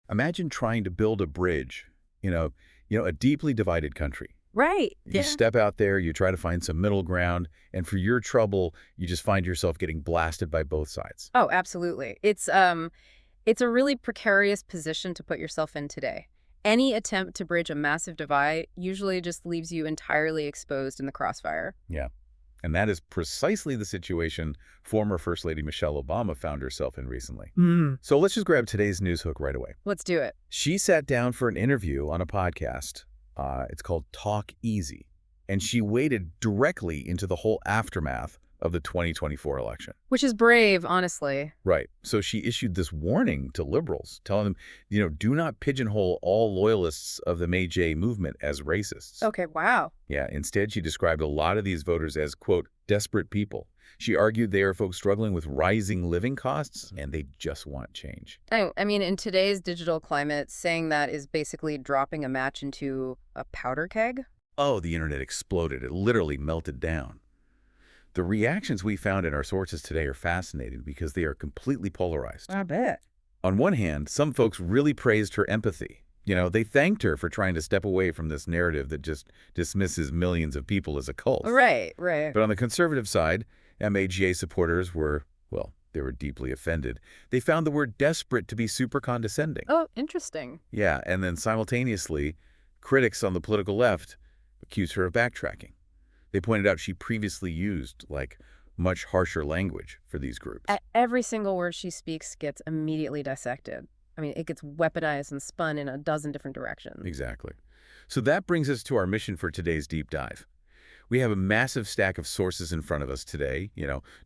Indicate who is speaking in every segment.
Speaker 1: Imagine trying to build a bridge, a deeply divided country.
Speaker 2: Right.
Speaker 1: You
Speaker 2: Yeah.
Speaker 1: step out there, you try to find some middle ground, and for your trouble, you just find yourself getting blasted by both sides.
Speaker 2: Oh, absolutely. It's a really precarious position to put yourself in today. Any attempt to bridge a massive divide usually just leaves you entirely exposed in the crossfire.
Speaker 1: Yeah. And that is precisely the situation former First Lady Michelle Obama found herself in recently. So let's just grab today's news hook right away.
Speaker 2: Let's do it.
Speaker 1: She sat down for an interview on a podcast. It's called Talk Easy. And she waded directly into the whole aftermath of the 2024 election.
Speaker 2: Which is brave, honestly.
Speaker 1: Right. So she issued this warning to liberals, telling them, do not pigeonhole all loyalists of the MAGA movement as racists.
Speaker 2: Okay, wow.
Speaker 1: Yeah, instead she described a lot of these voters as, quote, desperate people. She argued they are folks struggling with rising living costs, and they just want change.
Speaker 2: I mean, in today's digital climate, saying that is basically dropping a match into a powder keg.
Speaker 1: Oh, the internet exploded. It literally melted down. The reactions we found in our sources today are fascinating because they are completely polarized.
Speaker 2: I bet.
Speaker 1: On one hand, some folks really praised her empathy. They thanked her for trying to step away from this narrative that just dismisses millions of people as a cult.
Speaker 2: Right, right.
Speaker 1: But on the conservative side, MAGA supporters were, well, they were deeply offended. They found the word desperate to be super condescending.
Speaker 2: Oh, interesting.
Speaker 1: Yeah, and then simultaneously, critics on the political left accused her of backtracking. They pointed out she previously used, much harsher language for these groups.
Speaker 2: Every single word she speaks gets immediately dissected. I mean, it gets weaponized and spun in a dozen different directions.
Speaker 1: Exactly. So that brings us to our mission for today's deep dive. We have a massive stack of sources in front of us today,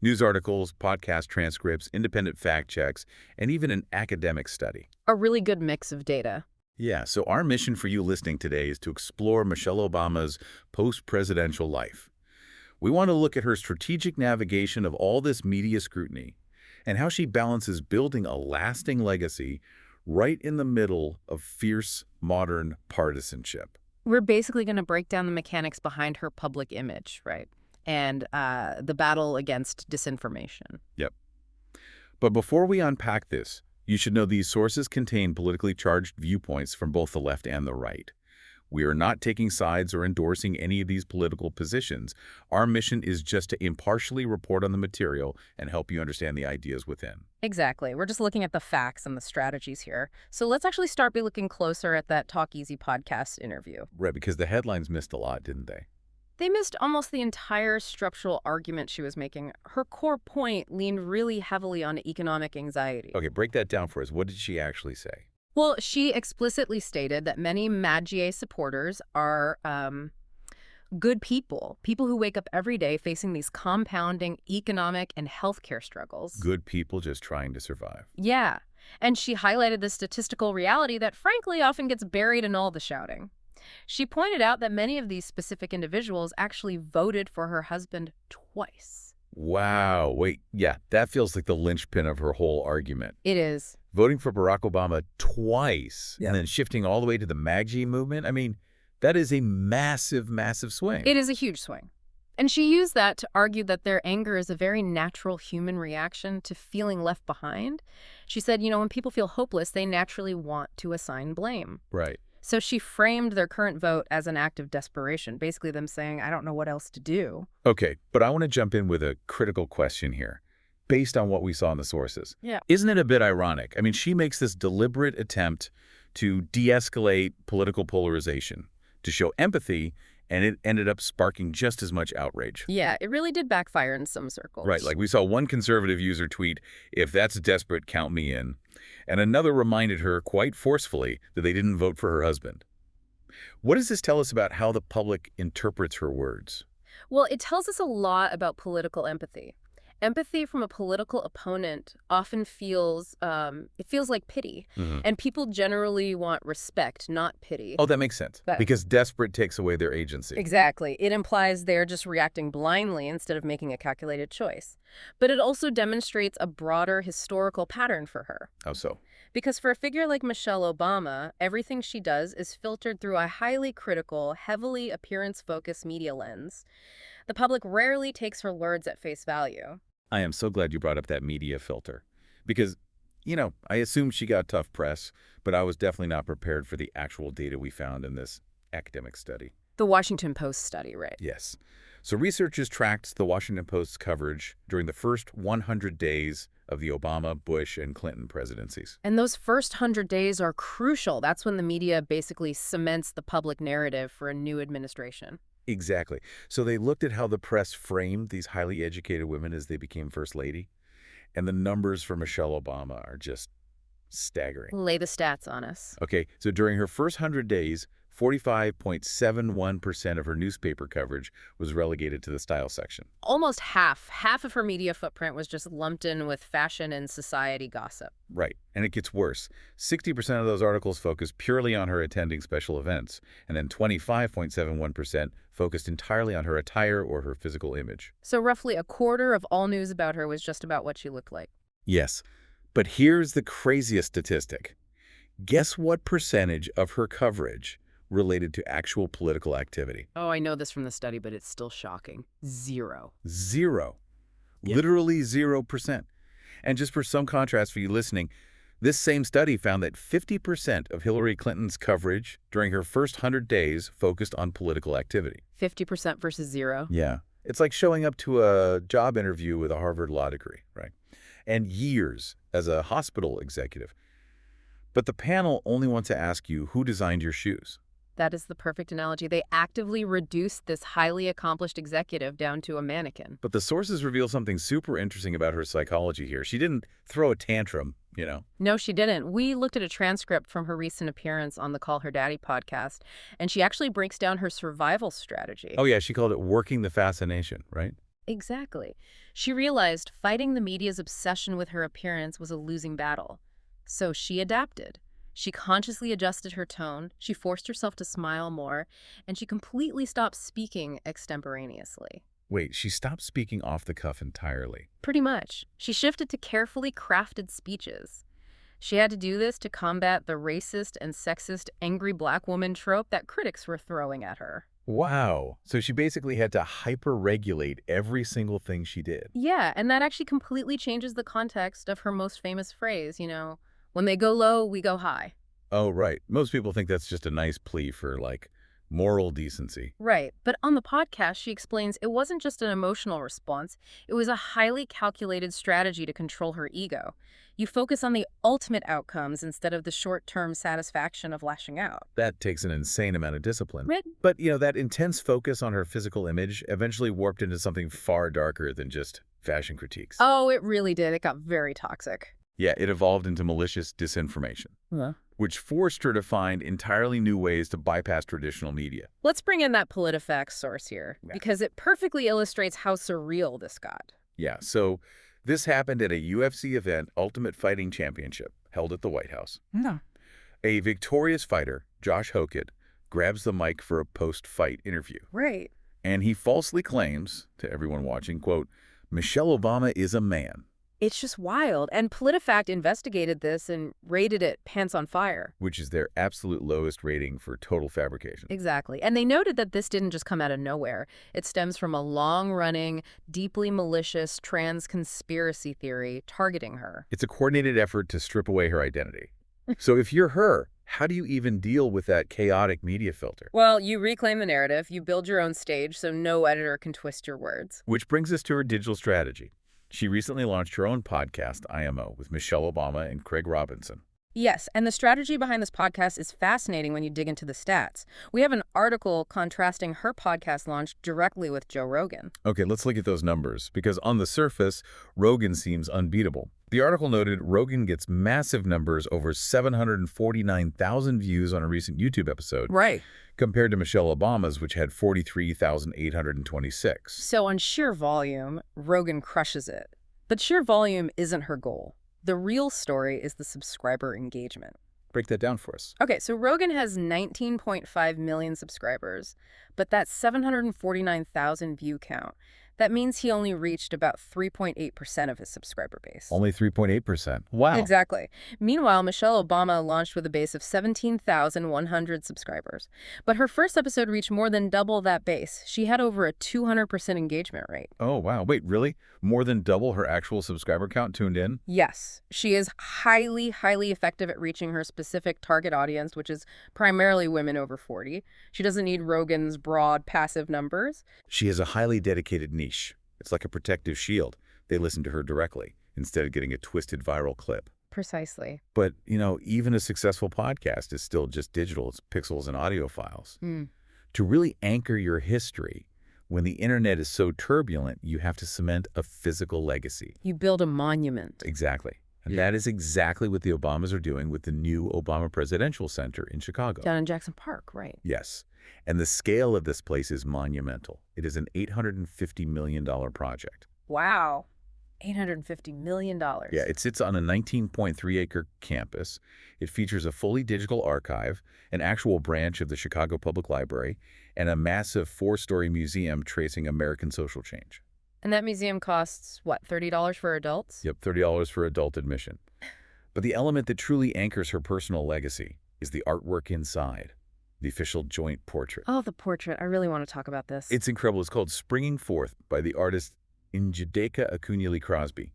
Speaker 1: news articles, podcast transcripts, independent fact checks, and even an academic study.
Speaker 2: A really good mix of data.
Speaker 1: Yeah, so our mission for you listening today is to explore Michelle Obama's post-presidential life. We want to look at her strategic navigation of all this media scrutiny and how she balances building a lasting legacy right in the middle of fierce modern partisanship.
Speaker 2: We're basically going to break down the mechanics behind her public image, right? And the battle against disinformation.
Speaker 1: Yep. But before we unpack this, you should know these sources contain politically charged viewpoints from both the left and the right. We are not taking sides or endorsing any of these political positions. Our mission is just to impartially report on the material and help you understand the ideas within.
Speaker 2: Exactly. We're just looking at the facts and the strategies here. So let's actually start by looking closer at that Talk Easy podcast interview.
Speaker 1: Right, because the headlines missed a lot, didn't they?
Speaker 2: They missed almost the entire structural argument she was making. Her core point leaned really heavily on economic anxiety.
Speaker 1: Okay, break that down for us. What did she actually say?
Speaker 2: Well, she explicitly stated that many MAGA supporters are good people who wake up every day facing these compounding economic and healthcare struggles.
Speaker 1: Good people just trying to survive.
Speaker 2: Yeah. And she highlighted the statistical reality that, frankly, often gets buried in all the shouting. She pointed out that many of these specific individuals actually voted for her husband twice.
Speaker 1: Wow. Wait, yeah, that feels like the linchpin of her whole argument.
Speaker 2: It is.
Speaker 1: Voting for Barack Obama twice and then shifting all the way to the MAGA movement. I mean, that is a massive, massive swing.
Speaker 2: It is a huge swing. And she used that to argue that their anger is a very natural human reaction to feeling left behind. She said, when people feel hopeless, they naturally want to assign blame.
Speaker 1: Right.
Speaker 2: So she framed their current vote as an act of desperation, basically them saying, I don't know what else to do.
Speaker 1: Okay, but I want to jump in with a critical question here, based on what we saw in the sources.
Speaker 2: Yeah.
Speaker 1: Isn't it a bit ironic? I mean, she makes this deliberate attempt to de-escalate political polarization, to show empathy, and it ended up sparking just as much outrage.
Speaker 2: Yeah, it really did backfire in some circles.
Speaker 1: Right, like we saw one conservative user tweet, "If that's desperate, count me in." And another reminded her quite forcefully that they didn't vote for her husband. What does this tell us about how the public interprets her words?
Speaker 2: Well, it tells us a lot about political empathy. Empathy from a political opponent often feels, it feels like pity. And people generally want respect, not pity.
Speaker 1: Oh, that makes sense. Because desperate takes away their agency.
Speaker 2: Exactly. It implies they're just reacting blindly instead of making a calculated choice. But it also demonstrates a broader historical pattern for her.
Speaker 1: How so?
Speaker 2: Because for a figure like Michelle Obama, everything she does is filtered through a highly critical, heavily appearance-focused media lens. The public rarely takes her words at face value.
Speaker 1: I am so glad you brought up that media filter. Because I assumed she got tough press, but I was definitely not prepared for the actual data we found in this academic study.
Speaker 2: The Washington Post study, right?
Speaker 1: Yes. So researchers tracked the Washington Post's coverage during the first 100 days of the Obama, Bush, and Clinton presidencies.
Speaker 2: And those first 100 days are crucial. That's when the media basically cements the public narrative for a new administration.
Speaker 1: Exactly. So they looked at how the press framed these highly educated women as they became First Lady, and the numbers for Michelle Obama are just staggering.
Speaker 2: Lay the stats on us.
Speaker 1: Okay, so during her first 100 days, 45.71% of her newspaper coverage was relegated to the style section.
Speaker 2: Almost half of her media footprint was just lumped in with fashion and society gossip.
Speaker 1: Right, and it gets worse. 60% of those articles focused purely on her attending special events, and then 25.71% focused entirely on her attire or her physical image.
Speaker 2: So roughly a quarter of all news about her was just about what she looked like.
Speaker 1: Yes, but here's the craziest statistic. Guess what percentage of her coverage related to actual political activity?
Speaker 2: Oh, I know this from the study, but it's still shocking. 0.
Speaker 1: Zero.
Speaker 2: Yep.
Speaker 1: Literally 0%. And just for some contrast for you listening, this same study found that 50% of Hillary Clinton's coverage during her first 100 days focused on political activity.
Speaker 2: 50% versus 0.
Speaker 1: Yeah. It's like showing up to a job interview with a Harvard law degree, right? And years as a hospital executive. But the panel only wants to ask you who designed your shoes.
Speaker 2: That is the perfect analogy. They actively reduced this highly accomplished executive down to a mannequin.
Speaker 1: But the sources reveal something super interesting about her psychology here. She didn't throw a tantrum,
Speaker 2: No, she didn't. We looked at a transcript from her recent appearance on the Call Her Daddy podcast, and she actually breaks down her survival strategy.
Speaker 1: Oh, yeah, she called it working the fascination, right?
Speaker 2: Exactly. She realized fighting the media's obsession with her appearance was a losing battle. So she adapted. She consciously adjusted her tone, she forced herself to smile more, and she completely stopped speaking extemporaneously.
Speaker 1: Wait, she stopped speaking off the cuff entirely.
Speaker 2: Pretty much. She shifted to carefully crafted speeches. She had to do this to combat the racist and sexist angry black woman trope that critics were throwing at her.
Speaker 1: Wow. So she basically had to hyper-regulate every single thing she did.
Speaker 2: Yeah, and that actually completely changes the context of her most famous phrase, when they go low, we go high.
Speaker 1: Oh, right. Most people think that's just a nice plea for, moral decency.
Speaker 2: Right. But on the podcast, she explains it wasn't just an emotional response. It was a highly calculated strategy to control her ego. You focus on the ultimate outcomes instead of the short-term satisfaction of lashing out.
Speaker 1: That takes an insane amount of discipline.
Speaker 2: Right.
Speaker 1: But, that intense focus on her physical image eventually warped into something far darker than just fashion critiques.
Speaker 2: Oh, it really did. It got very toxic.
Speaker 1: Yeah, it evolved into malicious disinformation, which forced her to find entirely new ways to bypass traditional media.
Speaker 2: Let's bring in that PolitiFact source here,
Speaker 1: Yeah.
Speaker 2: because it perfectly illustrates how surreal this got.
Speaker 1: Yeah, so this happened at a UFC event, Ultimate Fighting Championship, held at the White House.
Speaker 2: No.
Speaker 1: A victorious fighter, Josh Hokit, grabs the mic for a post-fight interview.
Speaker 2: Right.
Speaker 1: And he falsely claims, to everyone watching, quote, Michelle Obama is a man.
Speaker 2: It's just wild. And PolitiFact investigated this and rated it pants on fire.
Speaker 1: Which is their absolute lowest rating for total fabrication.
Speaker 2: Exactly. And they noted that this didn't just come out of nowhere. It stems from a long-running, deeply malicious trans conspiracy theory targeting her.
Speaker 1: It's a coordinated effort to strip away her identity. So if you're her, how do you even deal with that chaotic media filter?
Speaker 2: Well, you reclaim the narrative, you build your own stage so no editor can twist your words.
Speaker 1: Which brings us to her digital strategy. She recently launched her own podcast, IMO, with Michelle Obama and Craig Robinson.
Speaker 2: Yes, and the strategy behind this podcast is fascinating when you dig into the stats. We have an article contrasting her podcast launch directly with Joe Rogan.
Speaker 1: Okay, let's look at those numbers, because on the surface, Rogan seems unbeatable. The article noted Rogan gets massive numbers, over 749,000 views on a recent YouTube episode.
Speaker 2: Right.
Speaker 1: Compared to Michelle Obama's, which had 43,826.
Speaker 2: So on sheer volume, Rogan crushes it. But sheer volume isn't her goal. The real story is the subscriber engagement.
Speaker 1: Break that down for us.
Speaker 2: Okay, so Rogan has 19.5 million subscribers, but that 749,000 view count, That means he only reached about 3.8% of his subscriber base.
Speaker 1: Only 3.8%. Wow.
Speaker 2: Exactly. Meanwhile, Michelle Obama launched with a base of 17,100 subscribers. But her first episode reached more than double that base. She had over a 200% engagement rate.
Speaker 1: Oh, wow. Wait, really? More than double her actual subscriber count tuned in?
Speaker 2: Yes, she is highly, highly effective at reaching her specific target audience, which is primarily women over 40. She doesn't need Rogan's broad, passive numbers.
Speaker 1: She has a highly dedicated niche. It's like a protective shield. They listen to her directly instead of getting a twisted viral clip.
Speaker 2: Precisely.
Speaker 1: But, even a successful podcast is still just digital. It's pixels and audio files. To really anchor your history, when the internet is so turbulent, you have to cement a physical legacy.
Speaker 2: You build a monument.
Speaker 1: Exactly. And that is exactly what the Obamas are doing with the new Obama Presidential Center in Chicago.
Speaker 2: Down in Jackson Park, right?
Speaker 1: Yes. And the scale of this place is monumental. It is an $850 million project.
Speaker 2: Wow. $850 million.
Speaker 1: Yeah, it sits on a 19.3-acre campus. It features a fully digital archive, an actual branch of the Chicago Public Library, and a massive 4-story museum tracing American social change.
Speaker 2: And that museum costs, what, $30 for adults?
Speaker 1: Yep, $30 for adult admission. But the element that truly anchors her personal legacy is the artwork inside, the official joint portrait.
Speaker 2: Oh, the portrait. I really want to talk about this.
Speaker 1: It's incredible. It's called Springing Forth by the artist Njideka Akunyili Crosby.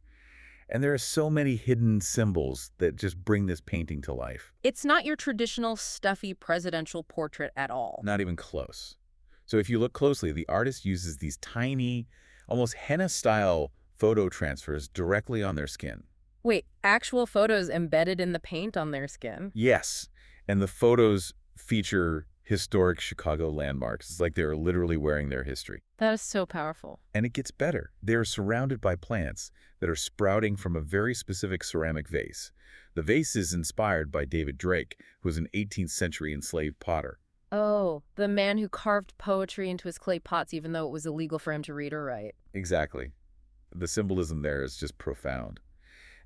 Speaker 1: And there are so many hidden symbols that just bring this painting to life.
Speaker 2: It's not your traditional stuffy presidential portrait at all.
Speaker 1: Not even close. So if you look closely, the artist uses these tiny, almost henna-style photo transfers directly on their skin.
Speaker 2: Wait, actual photos embedded in the paint on their skin?
Speaker 1: Yes. And the photos feature historic Chicago landmarks. It's like they're literally wearing their history.
Speaker 2: That is so powerful.
Speaker 1: And it gets better. They're surrounded by plants that are sprouting from a very specific ceramic vase. The vase is inspired by David Drake, who was an 18th century enslaved potter.
Speaker 2: Oh, the man who carved poetry into his clay pots even though it was illegal for him to read or write.
Speaker 1: Exactly. The symbolism there is just profound.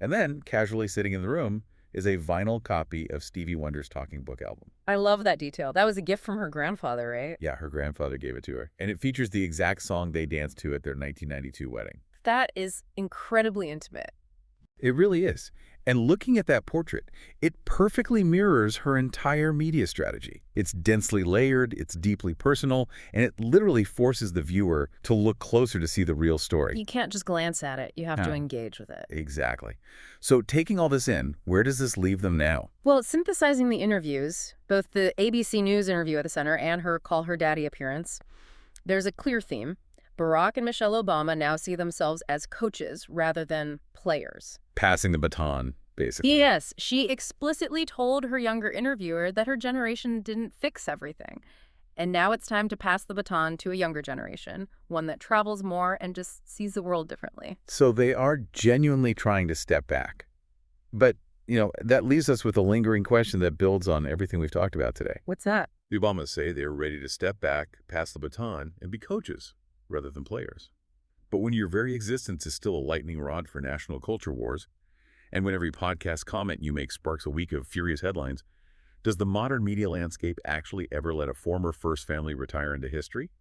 Speaker 1: And then, casually sitting in the room, is a vinyl copy of Stevie Wonder's Talking Book album.
Speaker 2: I love that detail. That was a gift from her grandfather, right?
Speaker 1: Yeah, her grandfather gave it to her. And it features the exact song they danced to at their 1992 wedding.
Speaker 2: That is incredibly intimate.
Speaker 1: It really is. And looking at that portrait, it perfectly mirrors her entire media strategy. It's densely layered, it's deeply personal, and it literally forces the viewer to look closer to see the real story.
Speaker 2: You can't just glance at it. You have to engage with it.
Speaker 1: Exactly. So taking all this in, where does this leave them now?
Speaker 2: Well, synthesizing the interviews, both the ABC News interview at the center and her Call Her Daddy appearance, there's a clear theme. Barack and Michelle Obama now see themselves as coaches rather than players.
Speaker 1: Passing the baton, basically.
Speaker 2: Yes, she explicitly told her younger interviewer that her generation didn't fix everything. And now it's time to pass the baton to a younger generation, one that travels more and just sees the world differently.
Speaker 1: So they are genuinely trying to step back. But, that leaves us with a lingering question that builds on everything we've talked about today.
Speaker 2: What's that?
Speaker 1: The Obamas say they're ready to step back, pass the baton, and be coaches rather than players. But when your very existence is still a lightning rod for national culture wars, and when every podcast comment you make sparks a week of furious headlines, does the modern media landscape actually ever let a former first family retire into history?